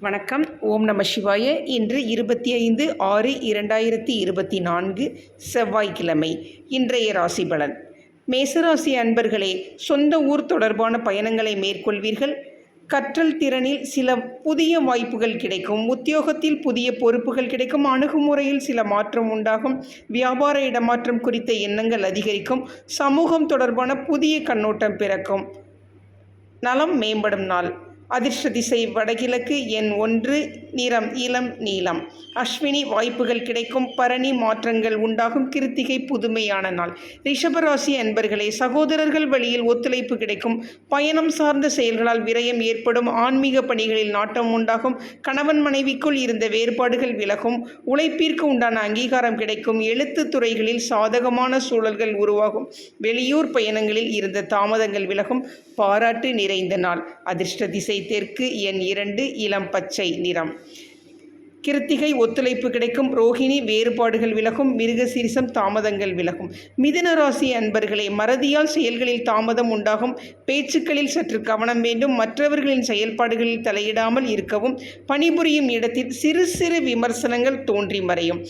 வணக்கம். ஓம் நம சிவாய. இன்று 25/6/2024 செவ்வாய்க்கிழமை. இன்றைய ராசி பலன். மேசராசி அன்பர்களே, சொந்த ஊர் தொடர்பான பயணங்களை மேற்கொள்வீர்கள். கற்றல் திறனில் சில புதிய வாய்ப்புகள் கிடைக்கும். உத்தியோகத்தில் புதிய பொறுப்புகள் கிடைக்கும். அணுகுமுறையில் சில மாற்றம் உண்டாகும். வியாபார இடமாற்றம் குறித்த எண்ணங்கள் அதிகரிக்கும். சமூகம் தொடர்பான புதிய கண்ணோட்டம் பிறக்கும். நலம் மேம்படும் நாள். அதிர்ஷ்ட திசை வடகிழக்கு. எண் 1. நிறம் இளம் நீலம். அஸ்வினி வாய்ப்புகள் கிடைக்கும். பரணி மாற்றங்கள் உண்டாகும். கிருத்திகை புதுமையான நாள். ரிஷபராசி அன்பர்களே, சகோதரர்கள் வழியில் ஒத்துழைப்பு கிடைக்கும். பயணம் சார்ந்த செயல்களால் விரயம் ஏற்படும். ஆன்மீக பணிகளில் நாட்டம் உண்டாகும். கணவன் மனைவிக்குள் இருந்த வேறுபாடுகள் விலகும். உழைப்பிற்கு உண்டான அங்கீகாரம் கிடைக்கும். எழுத்து துறைகளில் சாதகமான சூழல்கள் உருவாகும். வெளியூர் பயணங்களில் இருந்த தாமதங்கள் விலகும். பாராட்டு நிறைந்த நாள். அதிர்ஷ்ட திசை தெற்கு. எண் 2. இளம் பச்சை நிறம். கிருத்திகை ஒத்துழைப்பு கிடைக்கும். ரோஹிணி வேறுபாடுகள் விலகும். மிருகசீரிசம் தாமதங்கள் விலகும். மிதுன ராசி அன்பர்களே, மறதியால் செயல்களில் தாமதம் உண்டாகும். பேச்சுக்களில் சற்று கவனம் வேண்டும். மற்றவர்களின் செயல்பாடுகளில் தலையிடாமல் இருக்கவும். பணிபுரியும் இடத்தில் சிறு சிறு விமர்சனங்கள் தோன்றி மறையும்.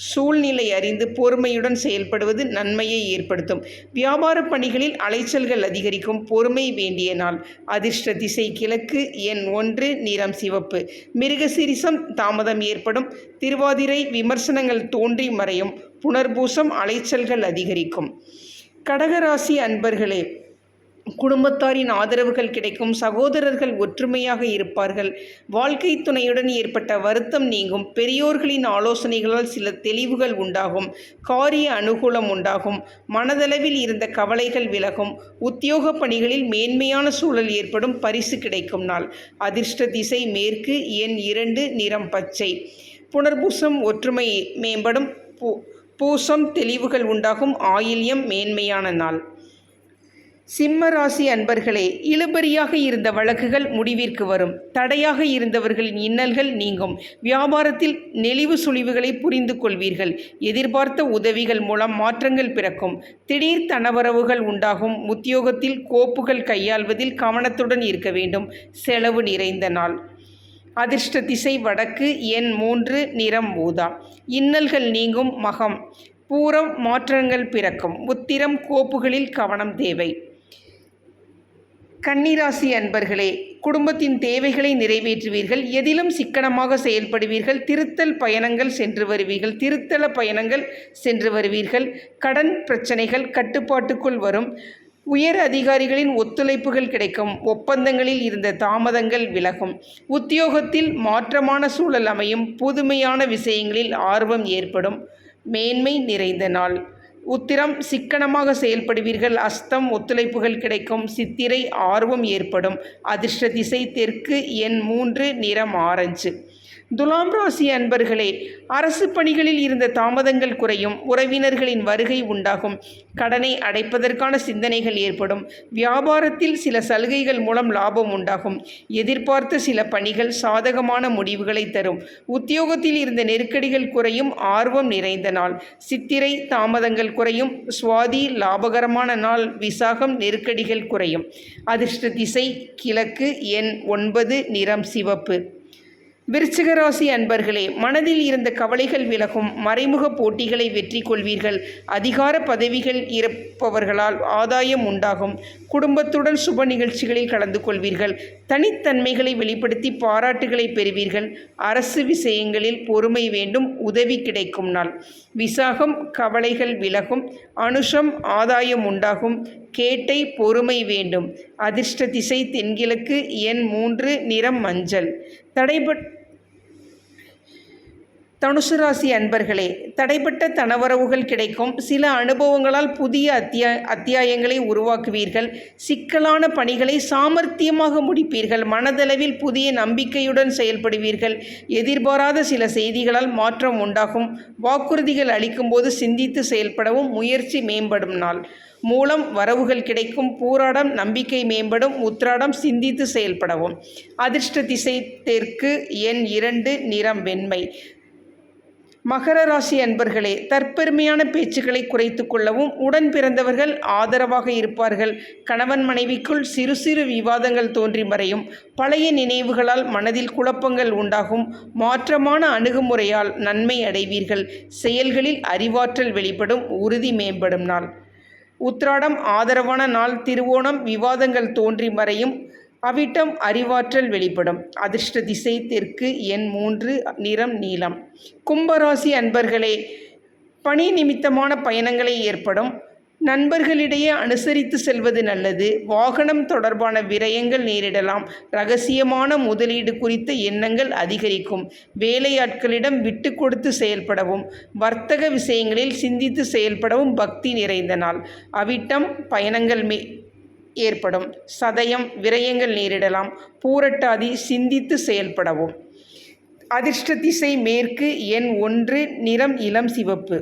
சூழ்நிலை அறிந்து பொறுமையுடன் செயல்படுவது நன்மையை ஏற்படுத்தும். வியாபார பணிகளில் அலைச்சல்கள் அதிகரிக்கும். பொறுமை வேண்டிய நாள். அதிர்ஷ்ட திசை கிழக்கு. எண் 1. நிறம் சிவப்பு. மிருகசீரிசம் தாமதம் ஏற்படும். திருவாதிரை விமர்சனங்கள் தோன்றி மறையும். புனர்பூசம் அலைச்சல்கள் அதிகரிக்கும். கடகராசி அன்பர்களே, குடும்பத்தாரின் ஆதரவுகள் கிடைக்கும். சகோதரர்கள் ஒற்றுமையாக இருப்பார்கள். வாழ்க்கை துணையுடன் ஏற்பட்ட வருத்தம் நீங்கும். பெரியோர்களின் ஆலோசனைகளால் சில தெளிவுகள் உண்டாகும். காரிய அனுகூலம் உண்டாகும். மனதளவில் இருந்த கவலைகள் விலகும். உத்தியோக பணிகளில் மேன்மையான சூழல் ஏற்படும். பரிசு கிடைக்கும் நாள். அதிர்ஷ்ட திசை மேற்கு. எண் 2. நிறம் பச்சை. புனர்பூசம் ஒற்றுமை மேம்படும். பூசம் தெளிவுகள் உண்டாகும். ஆயில்யம் மேன்மையான நாள். சிம்ம ராசி அன்பர்களே, இழுபறியாக இருந்த வழக்குகள் முடிவிற்கு வரும். தடையாக இருந்தவர்களின் இன்னல்கள் நீங்கும். வியாபாரத்தில் நெளிவு சுழிவுகளை புரிந்து கொள்வீர்கள். எதிர்பார்த்த உதவிகள் மூலம் மாற்றங்கள் பிறக்கும். திடீர் தனவரவுகள் உண்டாகும். உத்தியோகத்தில் கோப்புகள் கையாள்வதில் கவனத்துடன் இருக்க வேண்டும். செலவு நிறைந்த நாள். அதிர்ஷ்ட திசை வடக்கு. எண் 3. நிறம் ஊதா. இன்னல்கள் நீங்கும். மகம் பூரம் மாற்றங்கள் பிறக்கும். உத்திரம் கோப்புகளில் கவனம் தேவை. கன்னிராசி அன்பர்களே, குடும்பத்தின் தேவைகளை நிறைவேற்றுவீர்கள். எதிலும் சிக்கனமாக செயல்படுவீர்கள். திருத்தல பயணங்கள் சென்று வருவீர்கள். கடன் பிரச்சனைகள் கட்டுப்பாட்டுக்குள் வரும். உயர் அதிகாரிகளின் ஒத்துழைப்புகள் கிடைக்கும். ஒப்பந்தங்களில் இருந்த தாமதங்கள் விலகும். உத்தியோகத்தில் மாற்றமான சூழல் அமையும். புதுமையான விஷயங்களில் ஆர்வம் ஏற்படும். மேன்மை நிறைந்த நாள். உத்திரம் சிக்கனமாக செயல்படுவீர்கள். அஸ்தம் ஒத்துழைப்புகள் கிடைக்கும். சித்திரை ஆர்வம் ஏற்படும். அதிர்ஷ்ட திசை தெற்கு. எண் 3. நிறம் ஆரஞ்சு. துலாம் ராசி அன்பர்களே, அரசு பணிகளில் இருந்த தாமதங்கள் குறையும். உறவினர்களின் வருகை உண்டாகும். கடனை அடைப்பதற்கான சிந்தனைகள் ஏற்படும். வியாபாரத்தில் சில சலுகைகள் மூலம் லாபம் உண்டாகும். எதிர்பார்த்த சில பணிகள் சாதகமான முடிவுகளை தரும். உத்தியோகத்தில் இருந்த நெருக்கடிகள் குறையும். ஆர்வம் நிறைந்த நாள். சித்திரை தாமதங்கள் குறையும். சுவாதி லாபகரமான நாள். விசாகம் நெருக்கடிகள் குறையும். அதிர்ஷ்ட திசை கிழக்கு. எண் 9. நிறம் சிவப்பு. விருச்சிக ராசி அன்பர்களே, மனதில் இருந்த கவலைகள் விலகும். மறைமுக போட்டிகளை வெற்றி கொள்வீர்கள். அதிகார பதவிகள் இருப்பவர்களால் ஆதாயம் உண்டாகும். குடும்பத்துடன் சுப நிகழ்ச்சிகளில் கலந்து கொள்வீர்கள். தனித்தன்மைகளை வெளிப்படுத்தி பாராட்டுகளை பெறுவீர்கள். அரசு விஷயங்களில் பொறுமை வேண்டும். உதவி கிடைக்கும் நாள். விசாகம் கவலைகள் விலகும். அனுஷம் ஆதாயம் உண்டாகும். கேட்டை பொறுமை வேண்டும். அதிர்ஷ்ட திசை தென்கிழக்கு. எண் 3. நிறம் மஞ்சள். தனுசு ராசி அன்பர்களே, தடைப்பட்ட தனவரவுகள் கிடைக்கும். சில அனுபவங்களால் புதிய அத்தியாயங்களை உருவாக்குவீர்கள். சிக்கலான பணிகளை சாமர்த்தியமாக முடிப்பீர்கள். மனதளவில் புதிய நம்பிக்கையுடன் செயல்படுவீர்கள். எதிர்பாராத சில செய்திகளால் மாற்றம் உண்டாகும். வாக்குறுதிகள் அளிக்கும்போது சிந்தித்து செயல்படவும். முயற்சி மேம்படும் நாள். மூலம் வரவுகள் கிடைக்கும். பூராடம் நம்பிக்கை மேம்படும். உத்திராடம் சிந்தித்து செயல்படவும். அதிர்ஷ்ட திசை தெற்கு. எண் 2. நிறம் வெண்மை. மகர ராசி அன்பர்களே, தற்பெருமையான பேச்சுக்களை குறைத்து கொள்ளவும், உடன் பிறந்தவர்கள் ஆதரவாக இருப்பார்கள். கணவன் மனைவிக்குள் சிறு சிறு விவாதங்கள் தோன்றி மறையும். பழைய நினைவுகளால் மனதில் குழப்பங்கள் உண்டாகும். மாற்றமான அணுகுமுறையால் நன்மை அடைவீர்கள். செயல்களில் அறிவாற்றல் வெளிப்படும். உறுதி மேம்படும் நாள். உத்திராடம் ஆதரவான நாள். திருவோணம் விவாதங்கள் தோன்றி மறையும். அவிட்டம் அறிவாற்றல் வெளிப்படும். அதிர்ஷ்ட திசை தெற்கு. எண் 3. நிறம் நீலம். கும்பராசி அன்பர்களே, பணி நிமித்தமான பயணங்களை ஏற்படும். நண்பர்களிடையே அனுசரித்து செல்வது நல்லது. வாகனம் தொடர்பான விரயங்கள் நேரிடலாம். இரகசியமான முதலீடு குறித்த எண்ணங்கள் அதிகரிக்கும். வேலையாட்களிடம் விட்டு கொடுத்து செயல்படவும், வர்த்தக விஷயங்களில் சிந்தித்து செயல்படவும் பக்தி நிறைந்த நாள். அவிட்டம் பயணங்கள் ஏற்படும். சதயம் விரயங்கள் நேரிடலாம். பூரட்டாதி சிந்தித்து செயல்படவும். அதிர்ஷ்ட திசை மேற்கு. எண் 1. நிறம் இளம் சிவப்பு.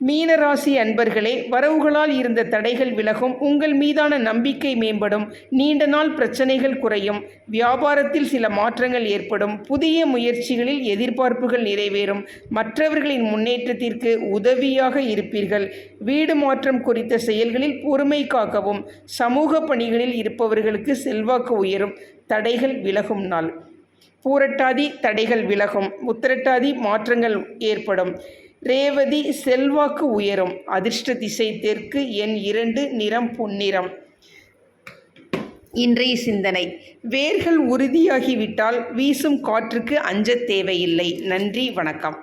மீனராசி அன்பர்களே, வரவுகளால் இருந்த தடைகள் விலகும். உங்கள் மீதான நம்பிக்கை மேம்படும். நீண்ட நாள் பிரச்சனைகள் குறையும். வியாபாரத்தில் சில மாற்றங்கள் ஏற்படும். புதிய முயற்சிகளில் எதிர்பார்ப்புகள் நிறைவேறும். மற்றவர்களின் முன்னேற்றத்திற்கு உதவியாக இருப்பீர்கள். வீடு மாற்றம் குறித்த செயல்களில் பொறுமை காக்கவும். சமூக பணிகளில் இருப்பவர்களுக்கு செல்வாக்கு உயரும். தடைகள் விலகும் நாள். பூரட்டாதி தடைகள் விலகும். உத்திரட்டாதி மாற்றங்கள் ஏற்படும். ரேவதி செல்வாக்கு உயரும். அதிர்ஷ்ட திசை தெற்கு. எண் 2. நிறம் பொன்னிறம். இன்றைய சிந்தனை: வேர்கள் உறுதியாகிவிட்டால் வீசும் காற்றுக்கு அஞ்சத் தேவையில்லை. நன்றி, வணக்கம்.